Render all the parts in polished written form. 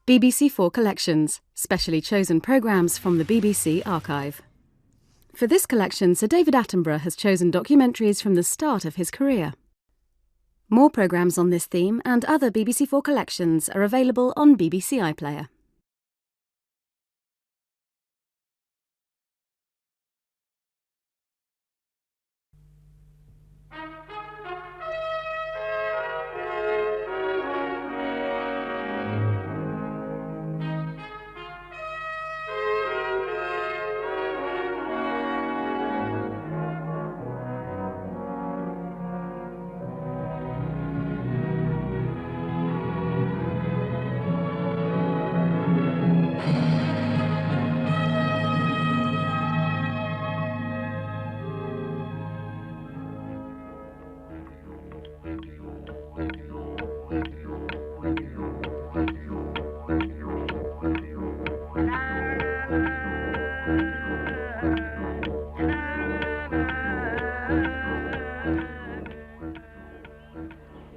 BBC4 Collections, specially chosen programmes from the BBC archive. For this collection, Sir David Attenborough has chosen documentaries from the start of his career. More programmes on this theme and other BBC4 collections are available on BBC iPlayer.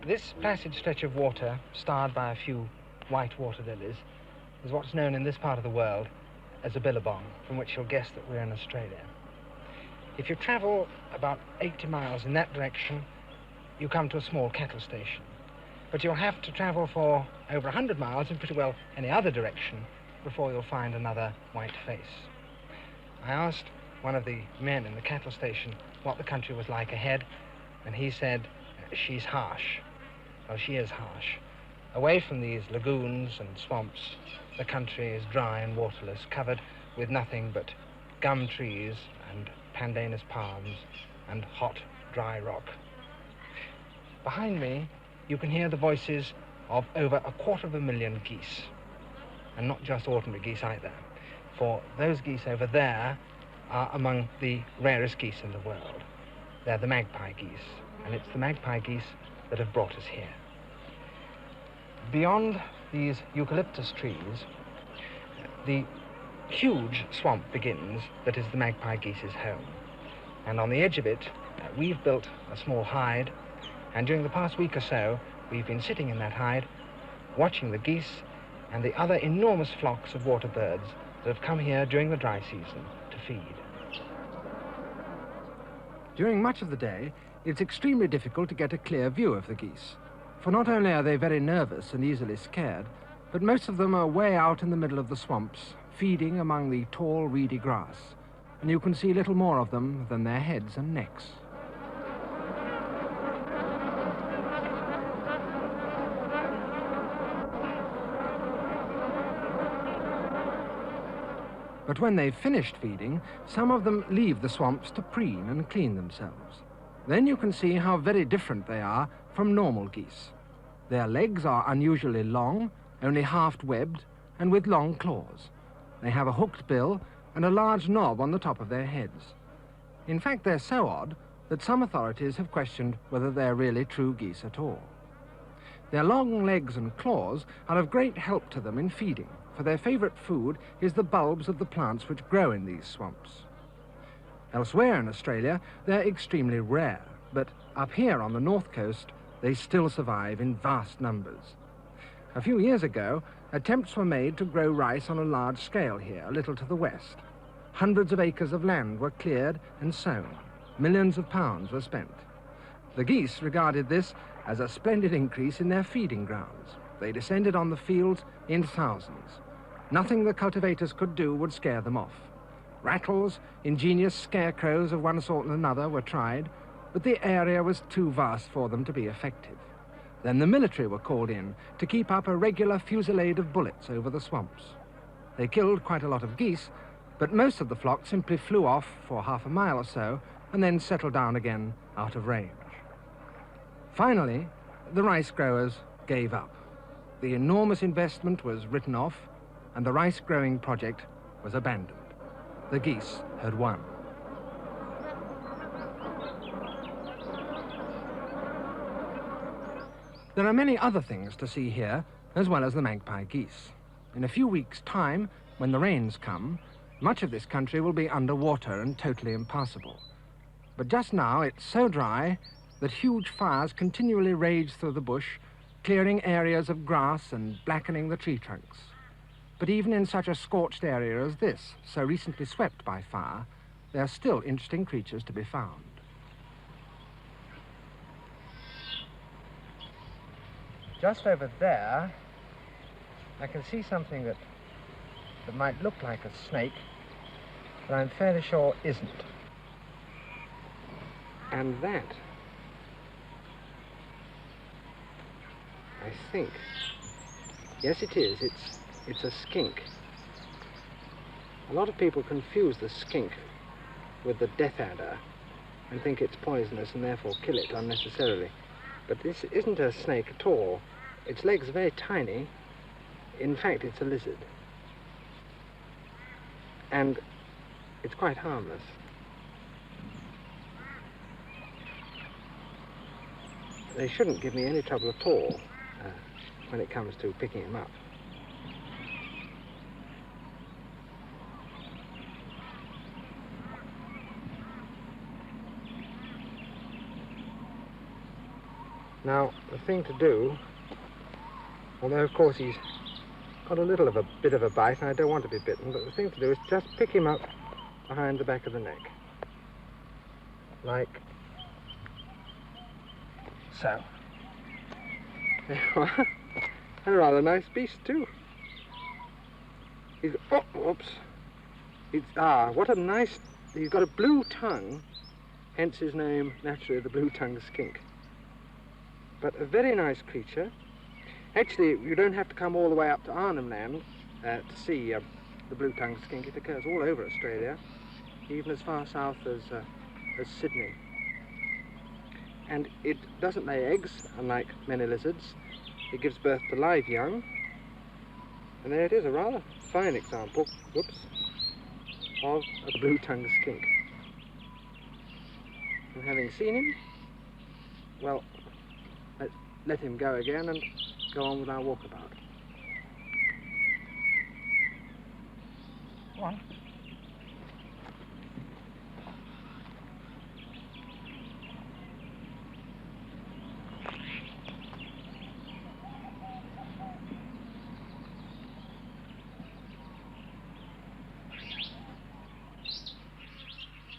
This placid stretch of water, starred by a few white water lilies, is what's known in this part of the world as a billabong, from which you'll guess that we're in Australia. If you travel about 80 miles in that direction, you come to a small cattle station. But you'll have to travel for over 100 miles in pretty well any other direction before you'll find another white face. I asked one of the men in the cattle station what the country was like ahead, and he said, she's harsh. Well, she is harsh. Away from these lagoons and swamps, the country is dry and waterless, covered with nothing but gum trees and pandanus palms and hot, dry rock. Behind me, you can hear the voices of over 250,000 geese. And not just ordinary geese either, for those geese over there are among the rarest geese in the world. They're the magpie geese, and it's the magpie geese that have brought us here. Beyond these eucalyptus trees, the huge swamp begins that is the magpie geese's home. And on the edge of it, we've built a small hide, and during the past week or so, we've been sitting in that hide, watching the geese and the other enormous flocks of water birds that have come here during the dry season to feed. During much of the day, it's extremely difficult to get a clear view of the geese, for not only are they very nervous and easily scared, but most of them are way out in the middle of the swamps, feeding among the tall, reedy grass, and you can see little more of them than their heads and necks. But when they've finished feeding, some of them leave the swamps to preen and clean themselves. Then you can see how very different they are from normal geese. Their legs are unusually long, only half-webbed, and with long claws. They have a hooked bill and a large knob on the top of their heads. In fact, they're so odd that some authorities have questioned whether they're really true geese at all. Their long legs and claws are of great help to them in feeding, for their favorite food is the bulbs of the plants which grow in these swamps. Elsewhere in Australia, they're extremely rare, but up here on the north coast, they still survive in vast numbers. A few years ago, attempts were made to grow rice on a large scale here, a little to the west. Hundreds of acres of land were cleared and sown. Millions of pounds were spent. The geese regarded this as a splendid increase in their feeding grounds. They descended on the fields in thousands. Nothing the cultivators could do would scare them off. Rattles, ingenious scarecrows of one sort and another were tried, but the area was too vast for them to be effective. Then the military were called in to keep up a regular fusillade of bullets over the swamps. They killed quite a lot of geese, but most of the flock simply flew off for half a mile or so and then settled down again out of range. Finally, the rice growers gave up. The enormous investment was written off, and the rice growing project was abandoned. The geese had won. There are many other things to see here, as well as the magpie geese. In a few weeks' time, when the rains come, much of this country will be underwater and totally impassable. But just now it's so dry that huge fires continually rage through the bush, clearing areas of grass and blackening the tree trunks. But even in such a scorched area as this, so recently swept by fire, there are still interesting creatures to be found. Just over there, I can see something that might look like a snake, but I'm fairly sure isn't. And that, I think, yes it is, it's a skink. A lot of people confuse the skink with the death adder and think it's poisonous and therefore kill it unnecessarily. But this isn't a snake at all. Its legs are very tiny. In fact, it's a lizard. And it's quite harmless. They shouldn't give me any trouble at all when it comes to picking him up. Now, the thing to do, although of course he's got a bit of a bite and I don't want to be bitten, but the thing to do is just pick him up behind the back of the neck. Like so. There you are. And a rather nice beast too. He's, oh, whoops. What a nice, he's got a blue tongue, hence his name, naturally, the blue-tongued skink. But a very nice creature. Actually, you don't have to come all the way up to Arnhem Land to see the blue-tongued skink. It occurs all over Australia, even as far south as Sydney. And it doesn't lay eggs, unlike many lizards. It gives birth to live young. And there it is, a rather fine example, whoops, of a blue-tongued skink. And having seen him, well, let's let him go again and go on with our walkabout. Go on.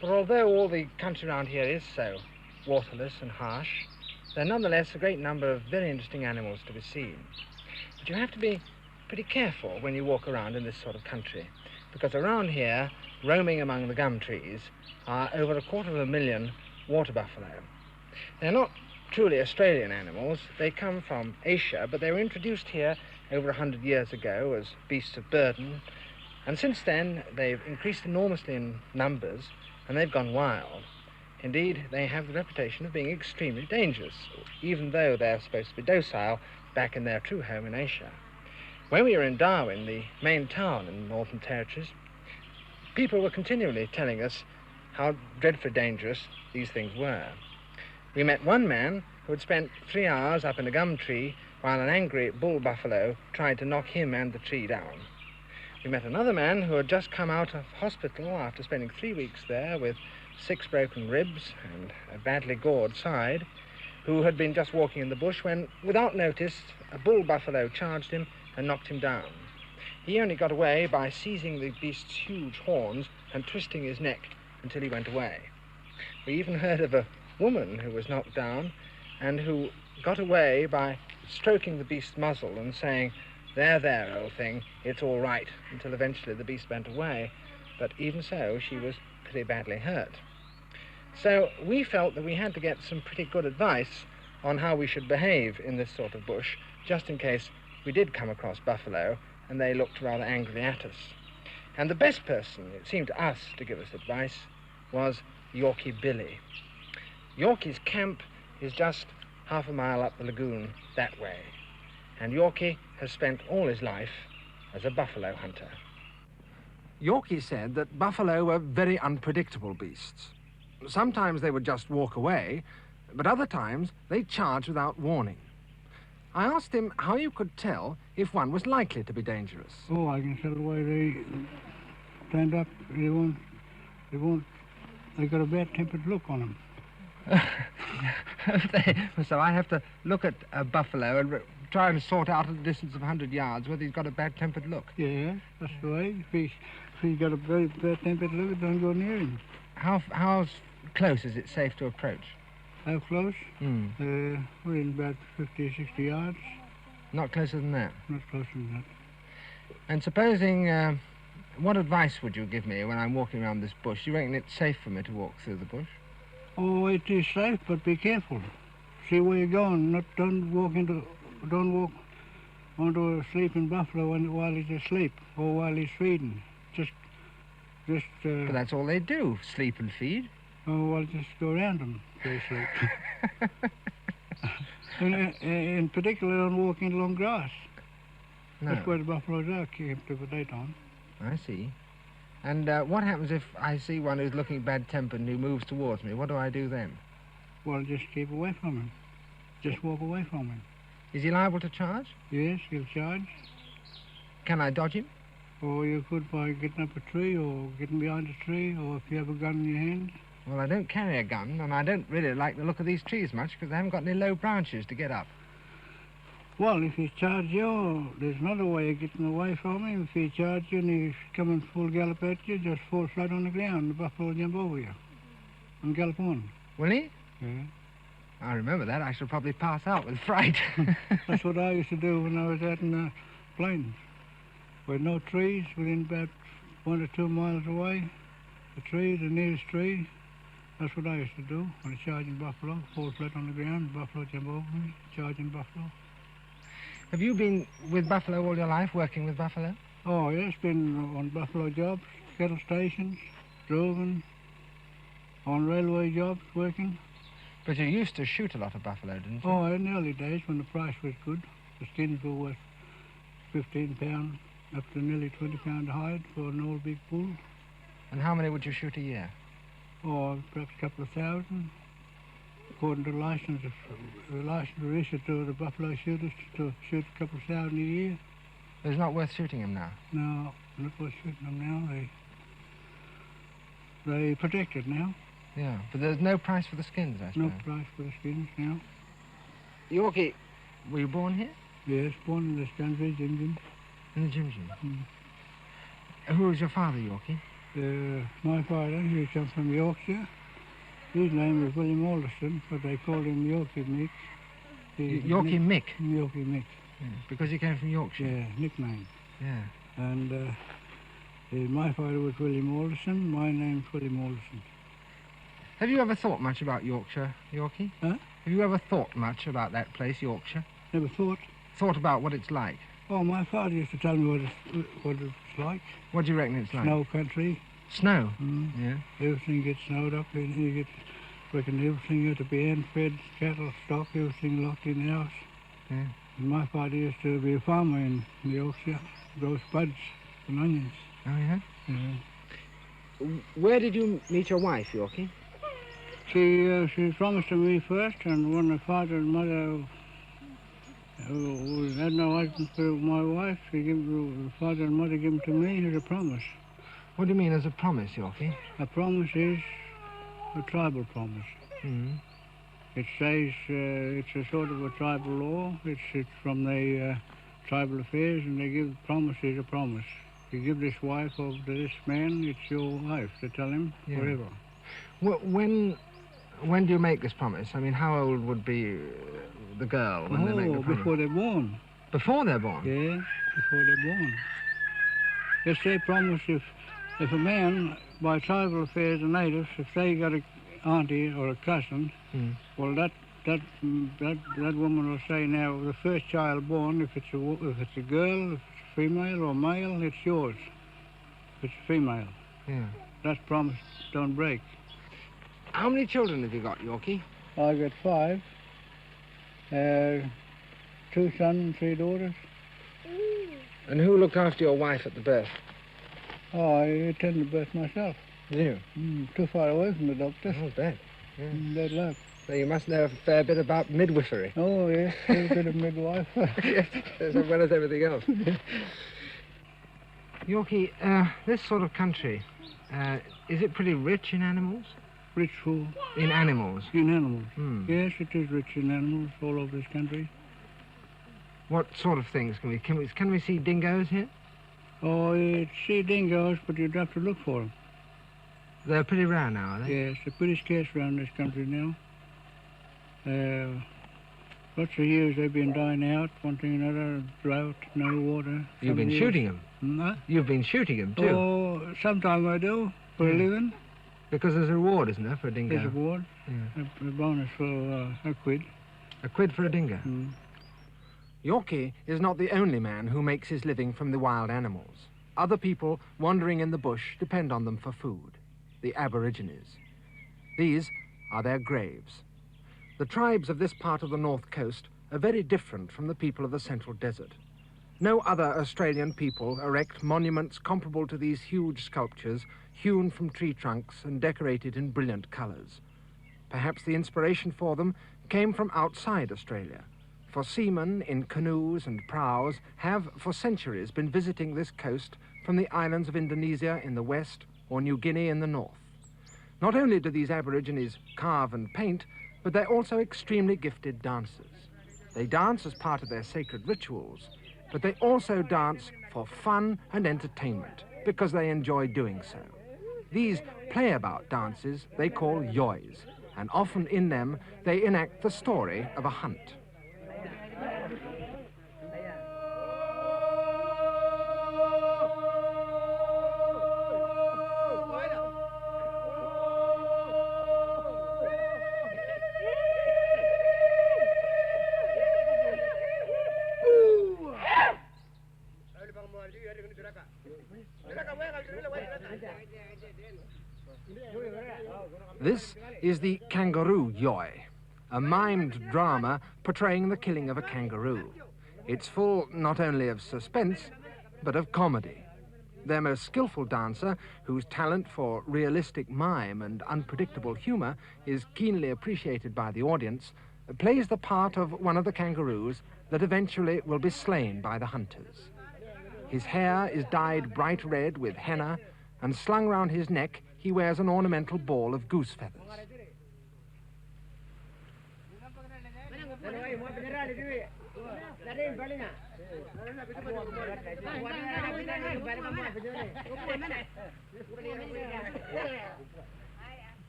But although all the country around here is so waterless and harsh, there are nonetheless a great number of very interesting animals to be seen. But you have to be pretty careful when you walk around in this sort of country, because around here, roaming among the gum trees, are over 250,000 water buffalo. They're not truly Australian animals. They come from Asia, but they were introduced here over 100 years ago as beasts of burden, and since then they've increased enormously in numbers and they've gone wild. Indeed, they have the reputation of being extremely dangerous, even though they're supposed to be docile back in their true home in Asia. When we were in Darwin, the main town in the Northern Territories, people were continually telling us how dreadfully dangerous these things were. We met one man who had spent 3 hours up in a gum tree while an angry bull buffalo tried to knock him and the tree down. We met another man who had just come out of hospital after spending 3 weeks there with 6 broken ribs and a badly gored side, who had been just walking in the bush when, without notice, a bull buffalo charged him and knocked him down. He only got away by seizing the beast's huge horns and twisting his neck until he went away. We even heard of a woman who was knocked down and who got away by stroking the beast's muzzle and saying, "There, there, old thing, it's all right," until eventually the beast went away. But even so, she was pretty badly hurt. So we felt that we had to get some pretty good advice on how we should behave in this sort of bush, just in case we did come across buffalo and they looked rather angrily at us. And the best person, it seemed to us, to give us advice was Yorkie Billy. Yorkie's camp is just half a mile up the lagoon that way, and Yorkie has spent all his life as a buffalo hunter. Yorkie said that buffalo were very unpredictable beasts. Sometimes they would just walk away, but other times they charged without warning. I asked him how you could tell if one was likely to be dangerous. Oh, I can tell the way they stand up. They got a bad-tempered look on them. So I have to look at a buffalo and try and sort out at a distance of 100 yards whether he's got a bad-tempered look. Yeah, that's the way. If he's got a very bad-tempered look, don't go near him. How close is it safe to approach? How close? Mm. Within about 50 or 60 yards. Not closer than that? Not closer than that. And supposing, what advice would you give me when I'm walking around this bush? Do you reckon it's safe for me to walk through the bush? Oh, it is safe, but be careful. See where you're going. Don't walk onto a sleeping buffalo while he's asleep or while he's feeding. Just. But that's all they do, sleep and feed. Oh, well, just go around them till they sleep. In particular, don't walk in long grass. No. That's where the buffaloes are camped for the daytime. I see. And what happens if I see one who's looking bad-tempered and who moves towards me? What do I do then? Well, just keep away from him. Just walk away from him. Is he liable to charge? Yes, he'll charge. Can I dodge him? Or you could by getting up a tree or getting behind a tree, or if you have a gun in your hand. Well, I don't carry a gun, and I don't really like the look of these trees much because they haven't got any low branches to get up. Well, if he charges you, there's another way of getting away from him. If he charges you and he's coming full gallop at you, just fall flat on the ground. The buffalo will jump over you and gallop on. Will he? Yeah. I remember that. I shall probably pass out with fright. That's what I used to do when I was out in the plains. With no trees, within about 1 or 2 miles away, the nearest tree. That's what I used to do when a charging buffalo, fall flat on the ground, buffalo jump over me, charging buffalo. Have you been with buffalo all your life, working with buffalo? Oh, yes, been on buffalo jobs, cattle stations, droving, on railway jobs, working. But you used to shoot a lot of buffalo, didn't you? Oh, in the early days when the price was good. The skins were worth £15, up to nearly £20 a hide for an old big bull. And how many would you shoot a year? Or perhaps a couple of thousand, according to the license we issued to the buffalo shooters to shoot a couple of thousand a year. It's not worth shooting him now? No, not worth shooting them now. They protected now. Yeah, but there's no price for the skins, I suppose. No price for the skins now. Yorkie, were you born here? Yes, born in this country, Jim. In the Jim. Who was your father, Yorkie? My father, he come from Yorkshire. His name was William Alderson, but they called him Yorkie Mick. Yorkie Mick? Yorkie Mick. Yeah, because he came from Yorkshire? Yeah, nickname. Yeah. And my father was William Alderson, my name's William Alderson. Have you ever thought much about Yorkshire, Yorkie? Huh? Have you ever thought much about that place, Yorkshire? Never thought. Thought about what it's like? Oh, my father used to tell me what it's like. What do you reckon it's like? Snow country. Snow? Mm. Yeah. Everything gets snowed up, and you reckon everything had to be hand-fed, cattle, stock, everything locked in the house. Yeah. And my father used to be a farmer in Yorkshire, grow spuds and onions. Oh, yeah? Yeah. Where did you meet your wife, Yorkie? She promised to me first, and when the father and mother who had no husband for my wife, the father and mother gave them to me as a promise. What do you mean as a promise, Yorkie? A promise is a tribal promise. Mm-hmm. It says it's a sort of a tribal law. It's from the tribal affairs, and they give promise is a promise. You give this wife over to this man, it's your wife, to tell him forever. Well, when do you make this promise? I mean, how old would be the girl when they make the promise? Before they're born. Before they're born? Yes, before they're born. Yes, they promise if a man, by tribal affairs, the natives, if they got a auntie or a cousin, well, that woman will say, now, the first child born, if it's a girl, if it's a female or male, it's yours. If it's a female. Yeah. That promise don't break. How many children have you got, Yorkie? I got 5. 2 sons and 3 daughters. And who looked after your wife at the birth? Oh, I attended the birth myself. You? Too far away from the doctors. Oh, bad. Yeah. Bad luck. So you must know a fair bit about midwifery. Oh, yes, a bit of midwife. Yes, as well as everything else. Yorkie, this sort of country, is it pretty rich in animals? Rich food. In animals? In animals. Hmm. Yes, it is rich in animals all over this country. What sort of things can we see dingoes here? Oh, you'd see dingoes, but you'd have to look for them. They're pretty rare now, are they? Yes, they're pretty scarce around this country now. Lots of years they've been dying out, one thing or another, drought, no water. You've been shooting them? No? You've been shooting them too? Oh, sometimes I do, for a living. Because there's a reward, isn't there, for a dingo? There's a reward, a bonus for a quid. A quid for a dingo? Mm. Yorkie is not the only man who makes his living from the wild animals. Other people wandering in the bush depend on them for food, the Aborigines. These are their graves. The tribes of this part of the north coast are very different from the people of the central desert. No other Australian people erect monuments comparable to these huge sculptures hewn from tree trunks and decorated in brilliant colours. Perhaps the inspiration for them came from outside Australia, for seamen in canoes and prows have for centuries been visiting this coast from the islands of Indonesia in the west or New Guinea in the north. Not only do these Aborigines carve and paint, but they're also extremely gifted dancers. They dance as part of their sacred rituals, but they also dance for fun and entertainment because they enjoy doing so. These play-about dances they call yois, and often in them they enact the story of a hunt. This is the kangaroo yoi, a mimed drama portraying the killing of a kangaroo. It's full not only of suspense, but of comedy. Their most skillful dancer, whose talent for realistic mime and unpredictable humour is keenly appreciated by the audience, plays the part of one of the kangaroos that eventually will be slain by the hunters. His hair is dyed bright red with henna, and slung round his neck he wears an ornamental ball of goose feathers.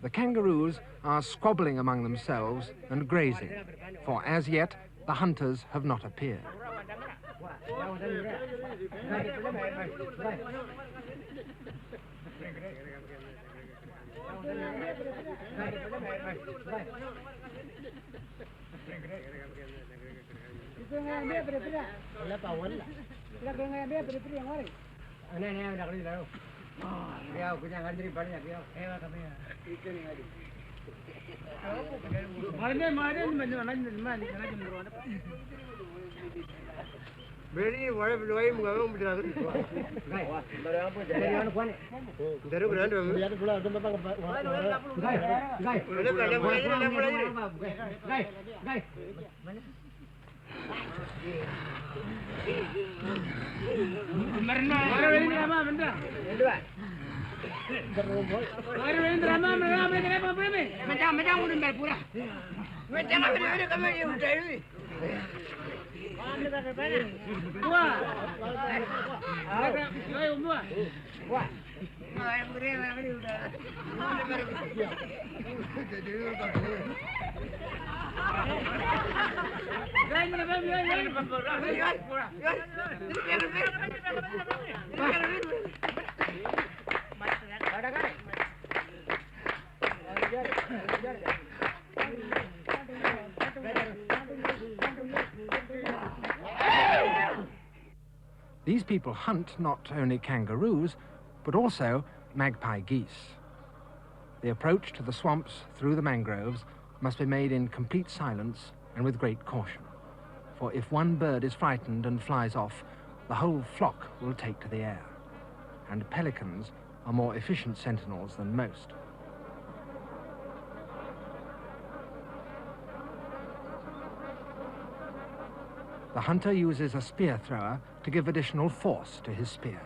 The kangaroos are squabbling among themselves and grazing, for as yet the hunters have not appeared. These people hunt not only kangaroos, but also magpie geese. The approach to the swamps through the mangroves must be made in complete silence and with great caution. For if one bird is frightened and flies off, the whole flock will take to the air. And pelicans are more efficient sentinels than most. The hunter uses a spear thrower to give additional force to his spear.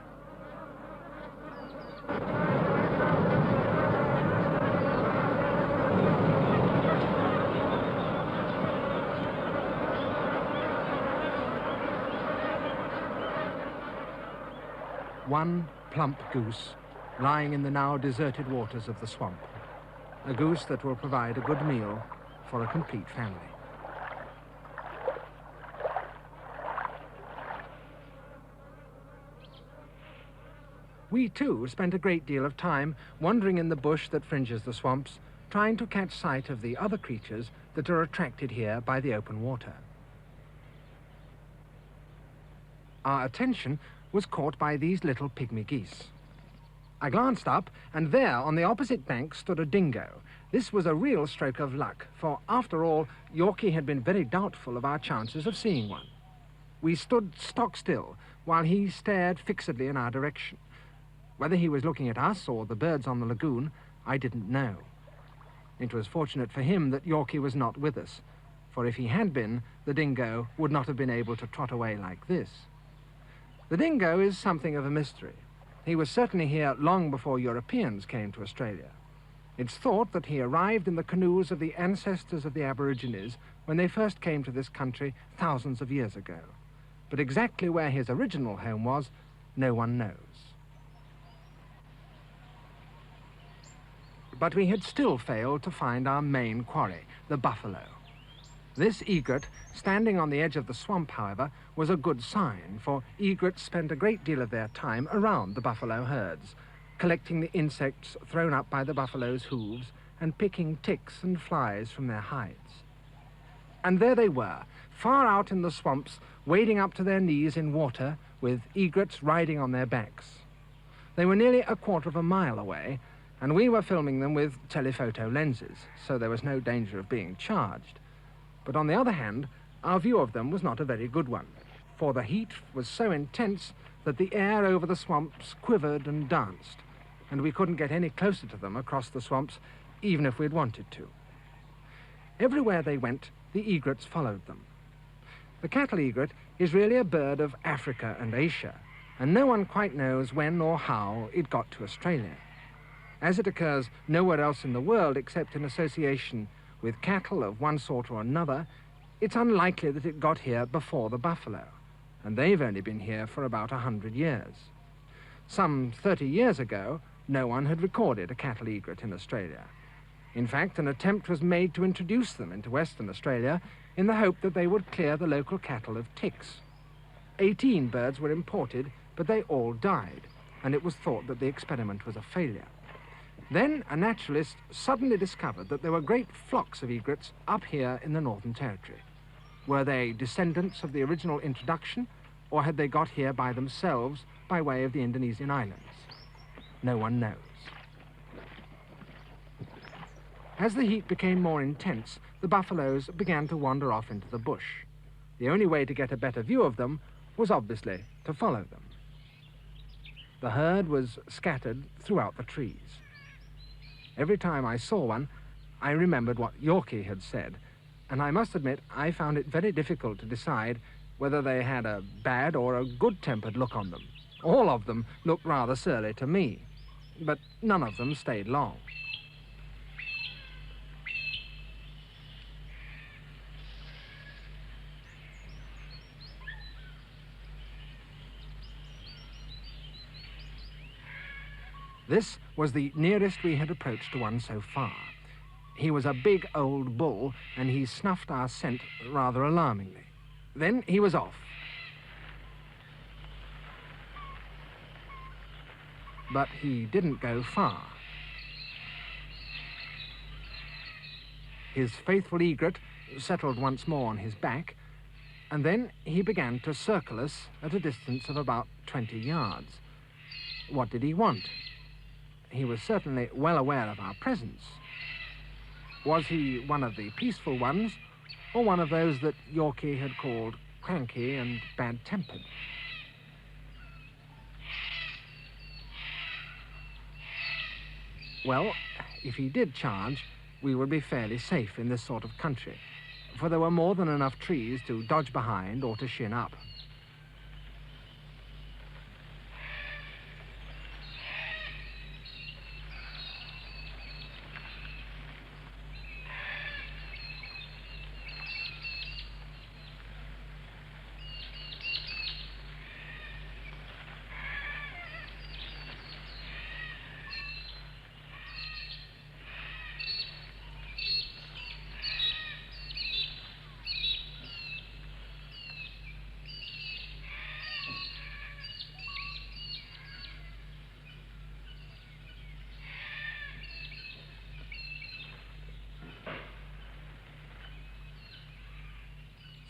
one plump goose lying in the now deserted waters of the swamp. A goose that will provide a good meal for a complete family. We too spent a great deal of time wandering in the bush that fringes the swamps, trying to catch sight of the other creatures that are attracted here by the open water. Our attention was caught by these little pygmy geese. I glanced up, and there on the opposite bank stood a dingo. This was a real stroke of luck, for after all, Yorkie had been very doubtful of our chances of seeing one. We stood stock still while he stared fixedly in our direction. Whether he was looking at us or the birds on the lagoon, I didn't know. It was fortunate for him that Yorkie was not with us, for if he had been, the dingo would not have been able to trot away like this. The dingo is something of a mystery. He was certainly here long before Europeans came to Australia. It's thought that he arrived in the canoes of the ancestors of the Aborigines when they first came to this country thousands of years ago. But exactly where his original home was, no one knows. But we had still failed to find our main quarry, the buffalo. This egret, standing on the edge of the swamp, however, was a good sign, for egrets spend a great deal of their time around the buffalo herds, collecting the insects thrown up by the buffalo's hooves and picking ticks and flies from their hides. And there they were, far out in the swamps, wading up to their knees in water, with egrets riding on their backs. They were nearly a quarter of a mile away, and we were filming them with telephoto lenses, so there was no danger of being charged. But on the other hand, our view of them was not a very good one, for the heat was so intense that the air over the swamps quivered and danced, and we couldn't get any closer to them across the swamps, even if we'd wanted to. Everywhere they went, the egrets followed them. The cattle egret is really a bird of Africa and Asia, and no one quite knows when or how it got to Australia. As it occurs nowhere else in the world except in association with cattle of one sort or another, it's unlikely that it got here before the buffalo, and they've only been here for about 100 years. Some 30 years ago, no one had recorded a cattle egret in Australia. In fact, an attempt was made to introduce them into Western Australia in the hope that they would clear the local cattle of ticks. 18 birds were imported, but they all died, and it was thought that the experiment was a failure. Then a naturalist suddenly discovered that there were great flocks of egrets up here in the Northern Territory. Were they descendants of the original introduction, or had they got here by themselves by way of the Indonesian islands? No one knows. As the heat became more intense, the buffaloes began to wander off into the bush. The only way to get a better view of them was obviously to follow them. The herd was scattered throughout the trees. Every time I saw one, I remembered what Yorkie had said, and I must admit I found it very difficult to decide whether they had a bad or a good-tempered look on them. All of them looked rather surly to me, but none of them stayed long. This was the nearest we had approached to one so far. He was a big old bull, and he snuffed our scent rather alarmingly. Then he was off. But he didn't go far. His faithful egret settled once more on his back, and then he began to circle us at a distance of about 20 yards. What did he want? He was certainly well aware of our presence. Was he one of the peaceful ones, or one of those that Yorkie had called cranky and bad-tempered? Well, if he did charge, we would be fairly safe in this sort of country, for there were more than enough trees to dodge behind or to shin up.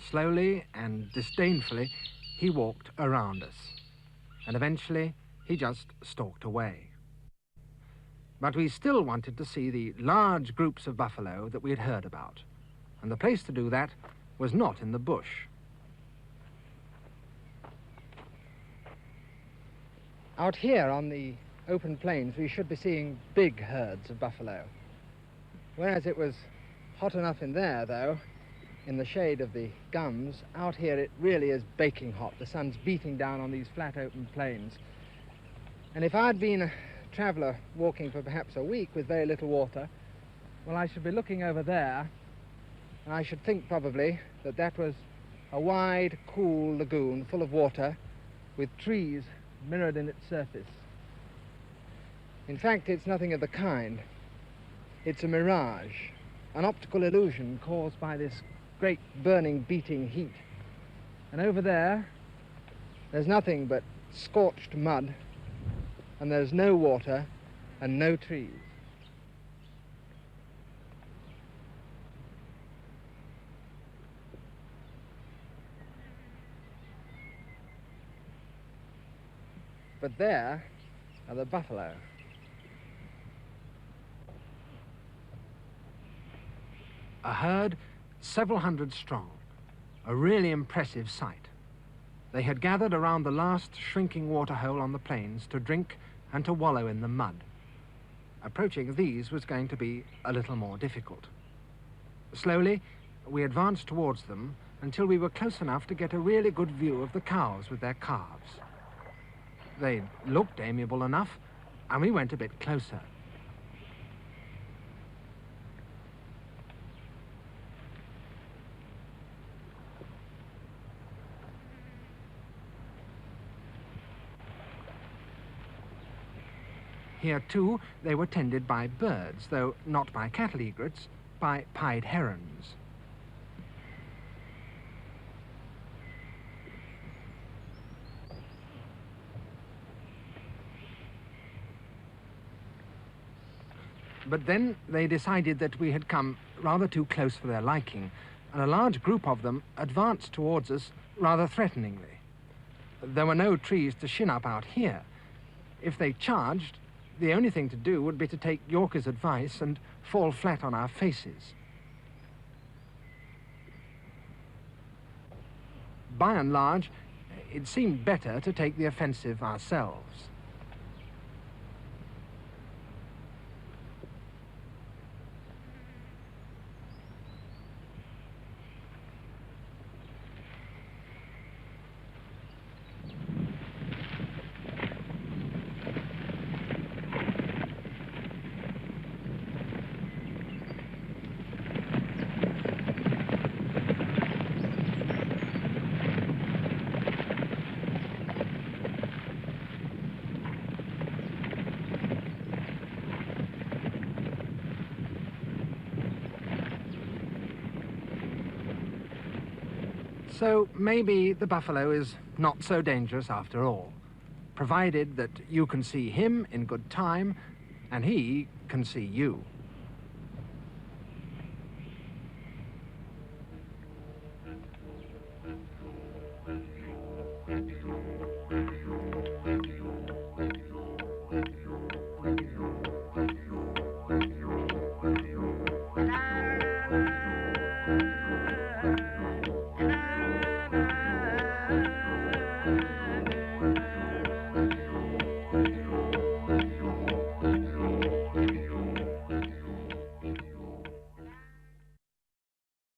Slowly and disdainfully, he walked around us, and eventually he just stalked away. But we still wanted to see the large groups of buffalo that we had heard about, and the place to do that was not in the bush. Out here on the open plains, we should be seeing big herds of buffalo. Whereas it was hot enough in there, though, in the shade of the gums, out here it really is baking hot. The sun's beating down on these flat open plains. And if I'd been a traveller walking for perhaps a week with very little water, well, I should be looking over there, and I should think probably that that was a wide, cool lagoon full of water with trees mirrored in its surface. In fact, it's nothing of the kind. It's a mirage, an optical illusion caused by this great burning, beating heat. And over there, there's nothing but scorched mud, and there's no water and no trees. But there are the buffalo. A herd several hundred strong, a really impressive sight. They had gathered around the last shrinking waterhole on the plains to drink and to wallow in the mud. Approaching these was going to be a little more difficult. Slowly, we advanced towards them until we were close enough to get a really good view of the cows with their calves. They looked amiable enough, and we went a bit closer. Here, too, they were tended by birds, though not by cattle egrets, by pied herons. But then they decided that we had come rather too close for their liking, and a large group of them advanced towards us rather threateningly. There were no trees to shin up out here. If they charged, the only thing to do would be to take Yorker's advice and fall flat on our faces. By and large, it seemed better to take the offensive ourselves. So maybe the buffalo is not so dangerous after all, provided that you can see him in good time and he can see you.